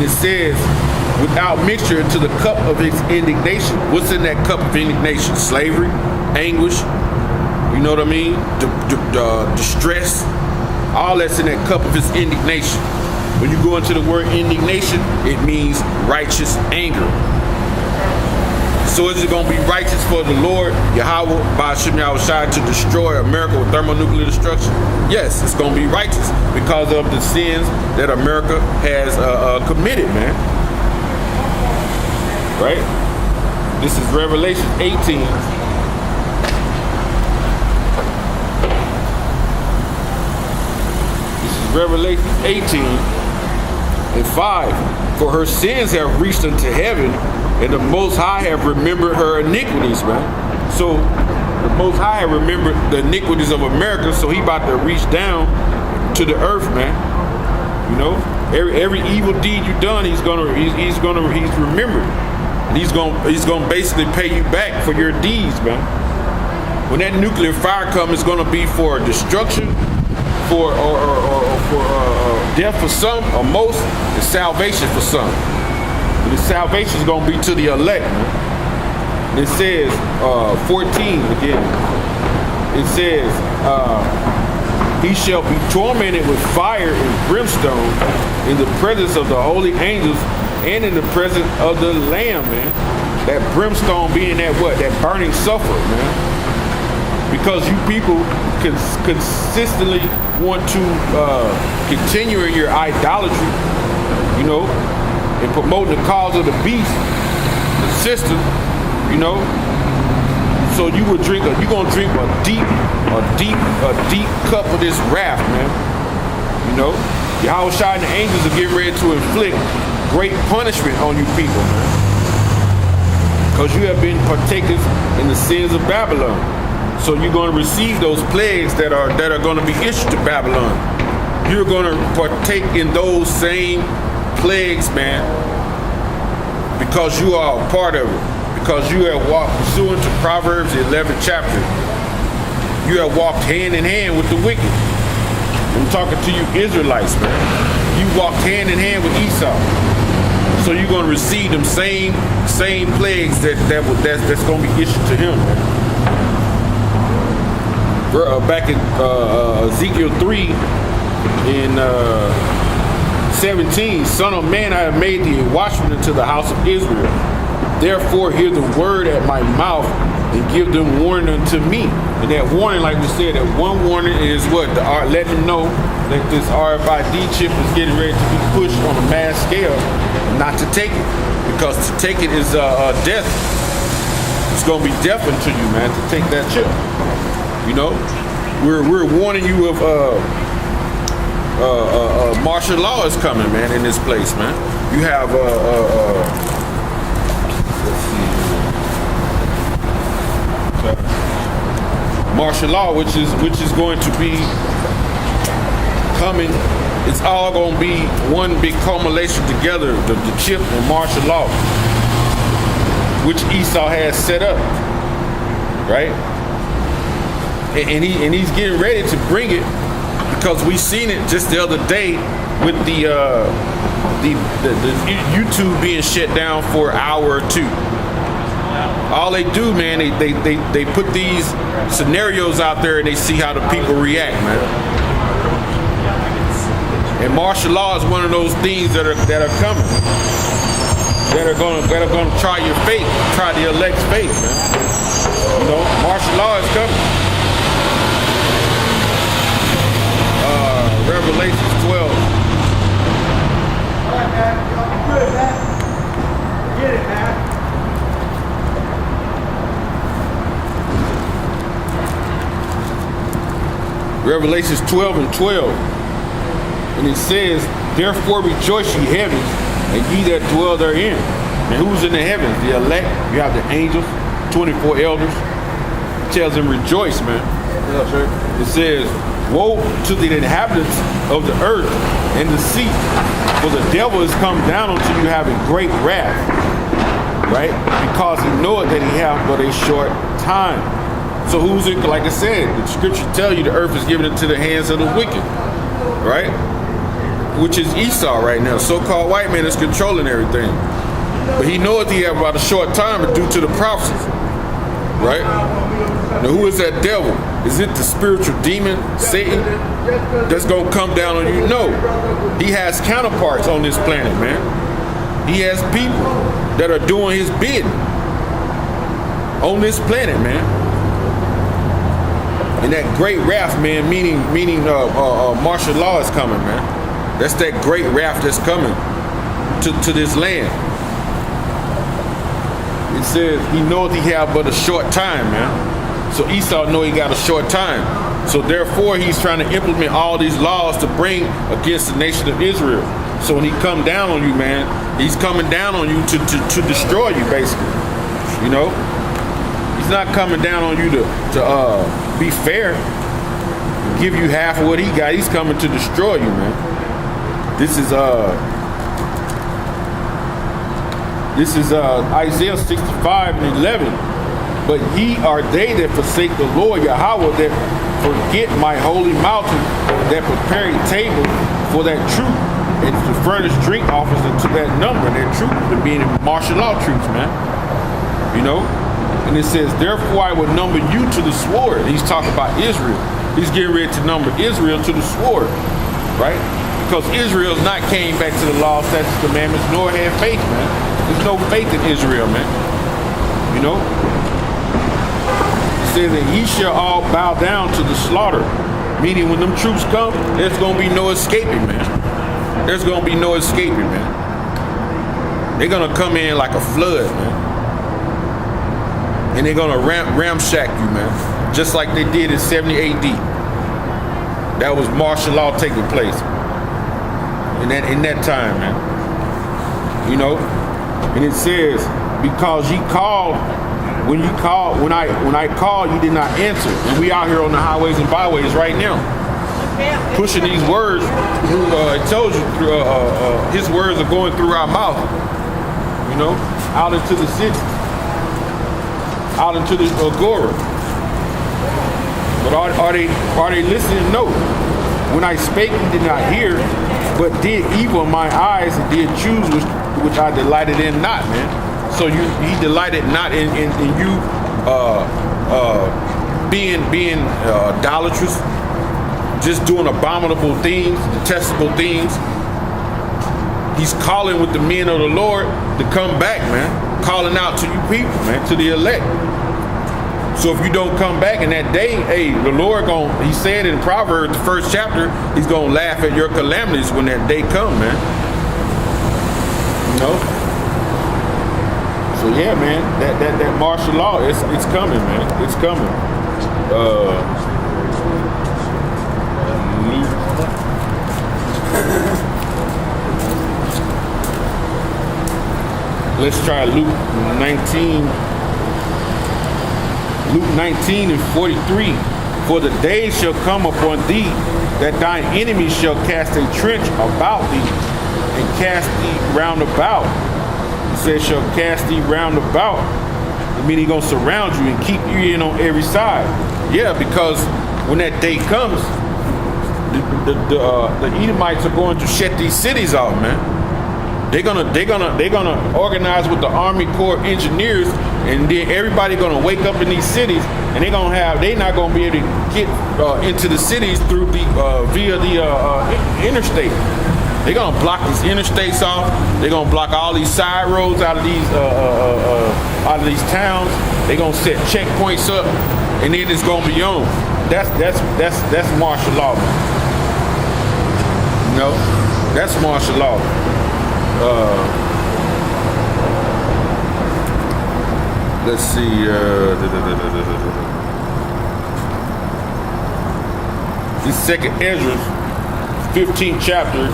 And it says, without mixture into the cup of his indignation. What's in that cup of indignation? Slavery, anguish, you know what I mean? Distress, all that's in that cup of his indignation. When you go into the word indignation, it means righteous anger. So is it going to be righteous for the Lord, Yahweh, Ba'ashim Yahushua, to destroy America with thermonuclear destruction? Yes, it's going to be righteous because of the sins that America has committed, man. Right? This is Revelation 18. This is Revelation 18 and 5. For her sins have reached unto heaven, and the Most High have remembered her iniquities, man. So the Most High have remembered the iniquities of America, so he about to reach down to the earth, man. You know, every evil deed you done, he's remembered. And he's gonna basically pay you back for your deeds, man. When that nuclear fire comes, it's gonna be for destruction, for death for some, or most, and salvation for some. And the salvation is gonna be to the elect, man. It says 14 again. It says he shall be tormented with fire and brimstone in the presence of the holy angels and in the presence of the Lamb, man. That brimstone being that what? That burning sulfur, man. Because you people consistently want to continue in your idolatry, you know, and promoting the cause of the beast, the system, you know. So you're gonna drink a deep cup of this wrath, man. You know, Yahushua and the angels are getting ready to inflict great punishment on you people, man. Because you have been partakers in the sins of Babylon. So you're going to receive those plagues that are going to be issued to Babylon. You're going to partake in those same plagues, man, because you are a part of it. Because you have walked pursuant to Proverbs, the 11th chapter. You have walked hand in hand with the wicked. I'm talking to you Israelites, man. You walked hand in hand with Esau. So you're going to receive them same plagues that's going to be issued to him, man. Back in Ezekiel 3 in 17, Son of man, I have made thee a watchman unto the house of Israel. Therefore hear the word at my mouth and give them warning unto me. And that warning, like we said, that one warning is what? Letting them know that this RFID chip is getting ready to be pushed on a mass scale, not to take it. Because to take it is death. It's going to be death unto you, man, to take that chip. You know, we're warning you of martial law is coming, man, in this place, man. You have let's see, martial law, which is going to be coming. It's all going to be one big culmination together, the chip and martial law, which Esau has set up, right? And he's getting ready to bring it, because we seen it just the other day with the YouTube being shut down for an hour or two. All they do, man, they put these scenarios out there and they see how the people react, man. And martial law is one of those things that are coming, that are gonna try your fate, try the elect's fate, man. You know, martial law is coming. Revelation 12. All right, man. Y'all good, man. Get it, man. Revelations 12 and 12. And it says, therefore rejoice ye heavens, and ye that dwell therein. And who's in the heavens? The elect. You have the angels, 24 elders. It tells them rejoice, man. It says, woe to the inhabitants of the earth and the sea, for the devil is come down unto you having great wrath, right? Because he knoweth that he hath but a short time. So who's it? Like I said, the scripture tell you the earth is given into the hands of the wicked, right? which is Esau right now. So-called white man is controlling everything. But he knows he have about a short time due to the prophecies, right? Now, who is that devil? Is it the spiritual demon, Satan, that's going to come down on you? No. He has counterparts on this planet, man. He has people that are doing his bidding on this planet, man. And that great wrath, man, meaning martial law is coming, man. That's that great wrath that's coming to this land. It says he knows he have but a short time, man. So Esau know he got a short time. So therefore he's trying to implement all these laws to bring against the nation of Israel. So when he come down on you, man, he's coming down on you to destroy you, basically. You know? He's not coming down on you to be fair, give you half of what he got. He's coming to destroy you, man. This is Isaiah 65:11. But ye are they that forsake the Lord Yahweh, that forget my holy mountain, that prepare a table for that troop, and to furnish drink offers unto that number. And that troop, the being martial law troops, man. You know? And it says, therefore I will number you to the sword. He's talking about Israel. He's getting ready to number Israel to the sword, right? Because Israel's not came back to the law, statutes, commandments, nor had faith, man. There's no faith in Israel, man. You know? It says that ye shall all bow down to the slaughter. Meaning when them troops come, there's going to be no escaping, man. There's going to be no escaping, man. They're going to come in like a flood, man. And they're going to ramshack you, man. Just like they did in 70 AD. That was martial law taking place. In that time, man. You know? And it says, because ye called, when I called, you did not answer. And we out here on the highways and byways right now, pushing these words through, it tells you, his words are going through our mouth, you know, out into the city, out into the agora. But are they listening? No. When I spake, you did not hear, but did evil in my eyes and did choose which I delighted in not, man. So he delighted not in you being idolatrous, just doing abominable things, detestable things. He's calling with the men of the Lord to come back, man. Calling out to you people, man, to the elect. So if you don't come back in that day, hey, the Lord he said in Proverbs, the first chapter, he's gonna laugh at your calamities when that day come, man. You know? So yeah, man, that martial law, it's coming, man. It's coming. Let's try Luke 19:43. For the days shall come upon thee that thine enemies shall cast a trench about thee and cast thee round about. He says shall cast thee round about. I mean, he's going to surround you and keep you in on every side. Yeah, because when that day comes, the Edomites are going to shut these cities out, man. They're gonna organize with the Army Corps engineers, and then everybody gonna wake up in these cities, and they're not gonna be able to get into the cities through via the interstate. They're gonna block these interstates off. They're gonna block all these side roads out of these towns. They're gonna set checkpoints up, and then it's gonna be on. That's martial law. You know, that's martial law. Let's see. This second Ezra, 15th chapter,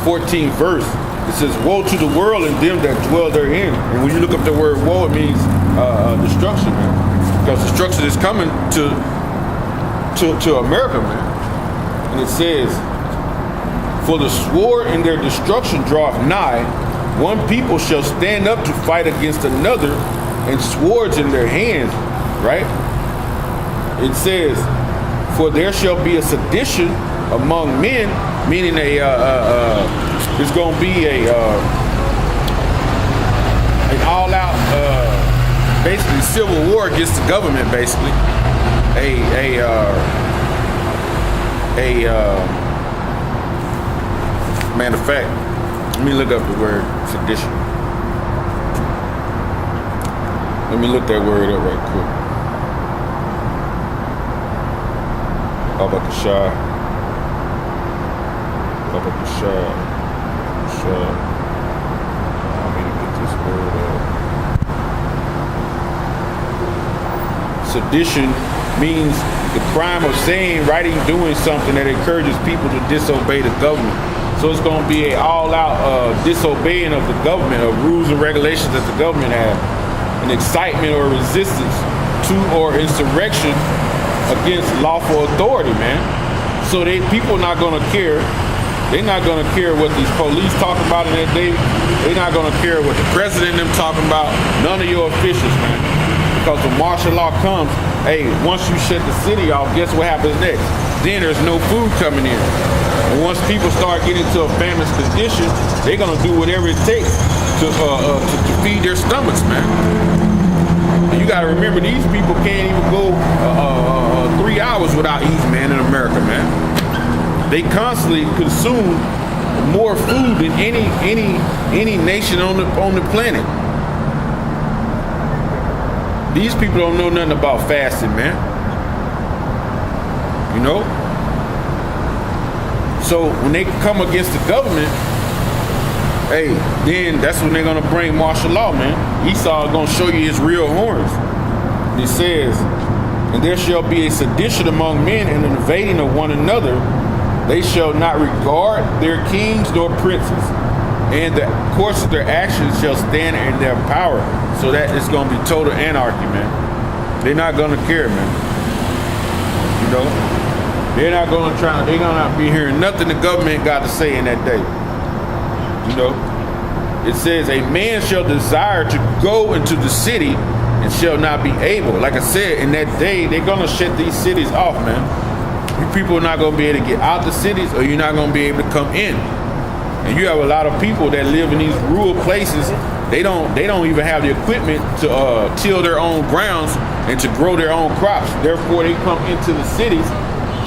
14th verse. It says, "Woe to the world and them that dwell therein." And when you look up the word "woe," it means destruction, man. Because destruction is coming to America, man. And it says, "For the sword in their destruction draweth nigh. One people shall stand up to fight against another, and swords in their hands." Right? It says, "For there shall be a sedition among men, meaning it's going to be an all-out, basically civil war against the government. Basically, matter of fact, let me look up the word sedition. Let me look that word up right quick. Abakashah. I need to get this word up. Sedition means the crime of saying, writing, doing something that encourages people to disobey the government. So it's going to be an all-out disobeying of the government, of rules and regulations that the government has, an excitement or resistance to or insurrection against lawful authority, man. So people not going to care. They're not going to care what these police talk about in that day. They're not going to care what the president and them talking about. None of your officials, man. Because when martial law comes, hey, once you shut the city off, guess what happens next? Then there's no food coming in. And once people start getting to a famine's condition, they're going to do whatever it takes to feed their stomachs, man. And you got to remember, these people can't even go 3 hours without eating, man, in America, man. They constantly consume more food than any nation on the planet. These people don't know nothing about fasting, man. You know? So when they come against the government, hey, then that's when they're gonna bring martial law, man. Esau is gonna show you his real horns. And it says, and there shall be a sedition among men and an invading of one another. They shall not regard their kings nor princes, and the course of their actions shall stand in their power. So that it's gonna be total anarchy, man. They're not gonna care, man. You know? They're not gonna try, they're gonna not be hearing nothing the government got to say in that day. You know? It says, a man shall desire to go into the city and shall not be able. Like I said, in that day, they're gonna shut these cities off, man. You people are not gonna be able to get out the cities, or you're not gonna be able to come in. And you have a lot of people that live in these rural places. They don't even have the equipment to till their own grounds and to grow their own crops. Therefore, they come into the cities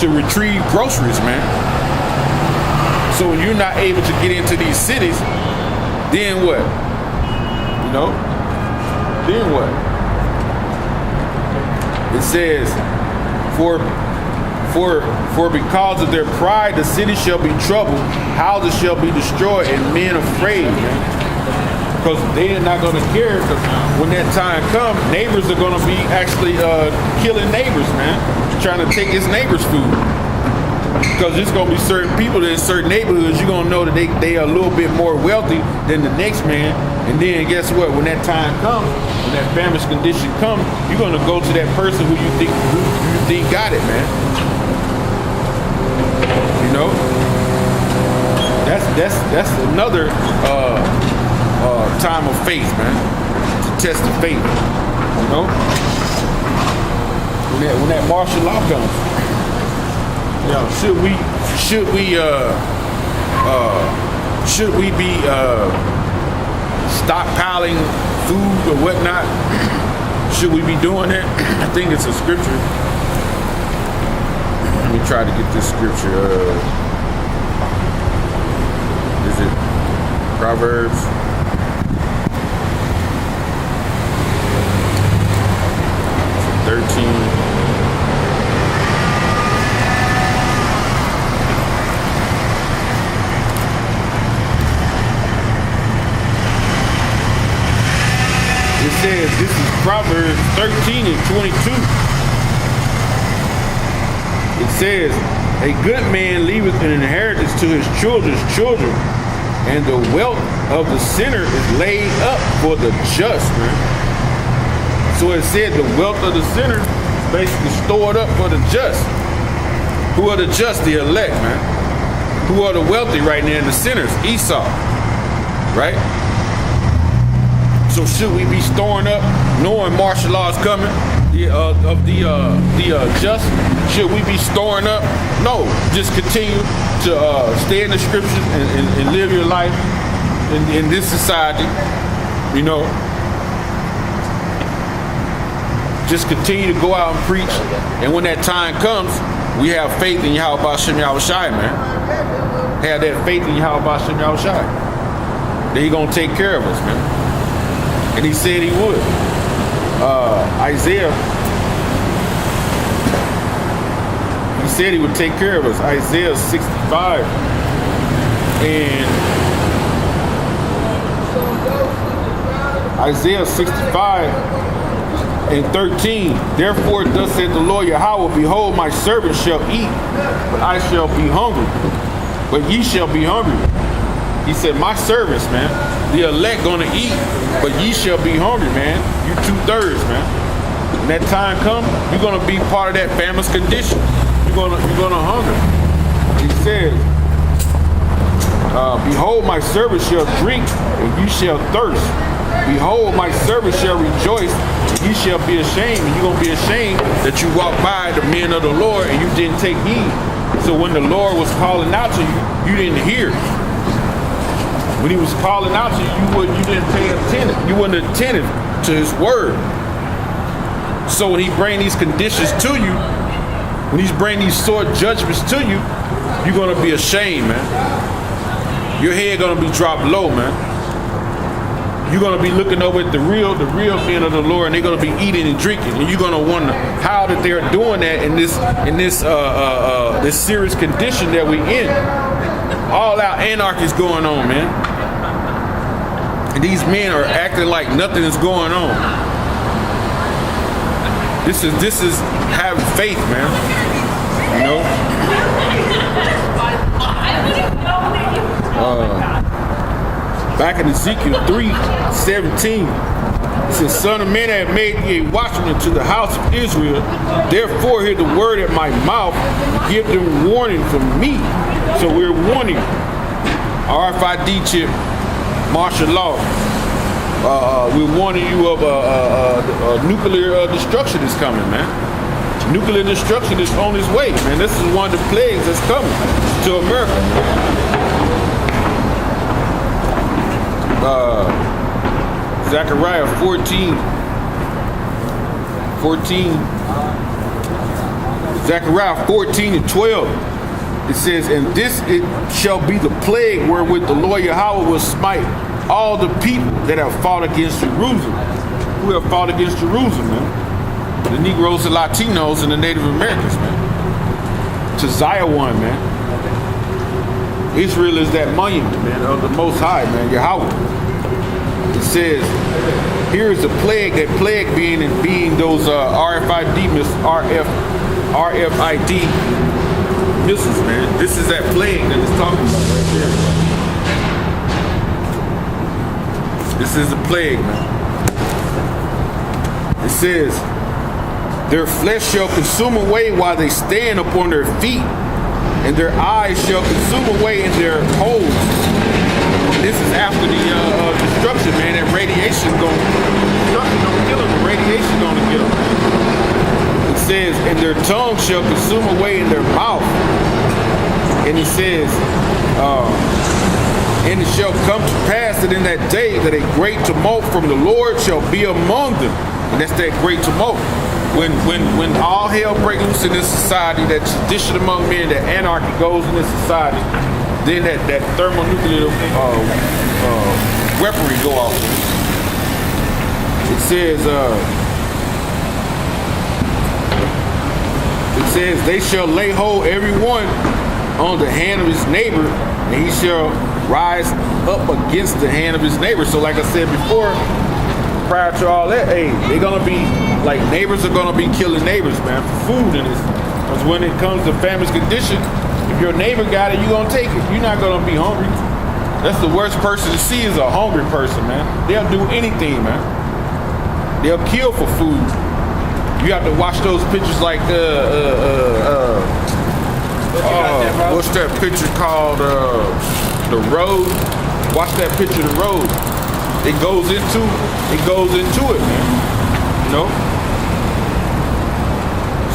to retrieve groceries, man. So when you're not able to get into these cities, then what? You know? Then what? It says, for because of their pride, the city shall be troubled, houses shall be destroyed, and men afraid, man. Because they're not going to care, because when that time comes, neighbors are going to be actually killing neighbors, man. Trying to take his neighbor's food. Because there's going to be certain people in certain neighborhoods, you're going to know that they are a little bit more wealthy than the next man. And then guess what? When that time comes, when that famine's condition comes, you're going to go to that person who you think got it, man. You know? That's another time of faith, man. To test the faith. You know? When that martial law comes, you know, should we be stockpiling food or whatnot? Should we be doing that? I think it's a scripture. Let me try to get this scripture. Is it Proverbs? It says, this is Proverbs 13 and 22. It says, a good man leaveth an inheritance to his children's children, and the wealth of the sinner is laid up for the just, man. So it said the wealth of the sinner is basically stored up for the just. Who are the just? The elect, man. Who are the wealthy right now? The sinners, Esau, right? So should we be storing up, knowing martial law is coming, the just? Should we be storing up? No, just continue to stay in the scriptures and live your life in this society, you know, just continue to go out and preach. And when that time comes, we have faith in Yahweh B'Shem Yahushai, man. Have that faith in Yahweh B'Shem Yahushai. That He gonna take care of us, man. And He said He would. Isaiah, He said He would take care of us. Isaiah 65 and Isaiah 65 and 13. Therefore thus said the Lord Yahweh, behold, my servant shall eat, but I shall be hungry. But ye shall be hungry. He said, my servants, man, the elect gonna eat, but ye shall be hungry, man. You 2/3, man. When that time comes, you're gonna be part of that famine's condition. You're gonna hunger. He says, behold, my servant shall drink, and you shall thirst. Behold, my servant shall rejoice, and ye shall be ashamed. And you're going to be ashamed that you walked by the men of the Lord and you didn't take heed. So when the Lord was calling out to you, you didn't hear. When He was calling out to you, you didn't pay attention. You weren't attentive to His word. So when He bring these conditions to you, when He's bringing these sore judgments to you, you're going to be ashamed, man. Your head going to be dropped low, man. You're going to be looking over at the real men of the Lord, and they're going to be eating and drinking, and you're going to wonder how that they're doing that in this serious condition that we in. All out anarchy is going on, man. And these men are acting like nothing is going on. This is having faith, man. You know? Back in Ezekiel 3:17, it says, Son of man, I have made thee a watchman to the house of Israel. Therefore hear the word at my mouth, and give them warning from me. So we're warning. RFID chip, martial law. We're warning you of nuclear destruction is coming, man. Nuclear destruction is on its way, man. This is one of the plagues that's coming to America. Zechariah 14. Zechariah 14:12. It says, and this it shall be the plague wherewith the Lord Yahweh will smite all the people that have fought against Jerusalem. Who have fought against Jerusalem, man? The Negroes, the Latinos, and the Native Americans, man. To Zion, man. Israel is that monument, man, of the Most High, man, Yahweh. It says, here is the plague, that plague being those RFID missiles, man. This is that plague that it's talking about right there. This is the plague, man. It says, their flesh shall consume away while they stand upon their feet, and their eyes shall consume away in their holes. This is after the destruction, man. That radiation destruction don't kill them. The radiation gonna kill them. It says, and their tongue shall consume away in their mouth. And it says, and it shall come to pass that in that day that a great tumult from the Lord shall be among them. And that's that great tumult. When all hell breaks loose in this society, that sedition among men, that anarchy goes in this society, then that thermonuclear weaponry go off. It says, they shall lay hold every one on the hand of his neighbor, and he shall rise up against the hand of his neighbor. So like I said before, prior to all that, hey, they're gonna be like, neighbors are gonna be killing neighbors, man, for food in this. Because when it comes to famine's condition, if your neighbor got it, you're gonna take it. You're not gonna be hungry. That's the worst person to see, is a hungry person, man. They'll do anything, man. They'll kill for food. You have to watch those pictures like what's that picture called? The Road. Watch that picture, The Road. It goes into it, man. You know?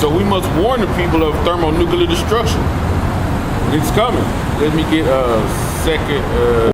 So we must warn the people of thermonuclear destruction. It's coming. Let me get a second.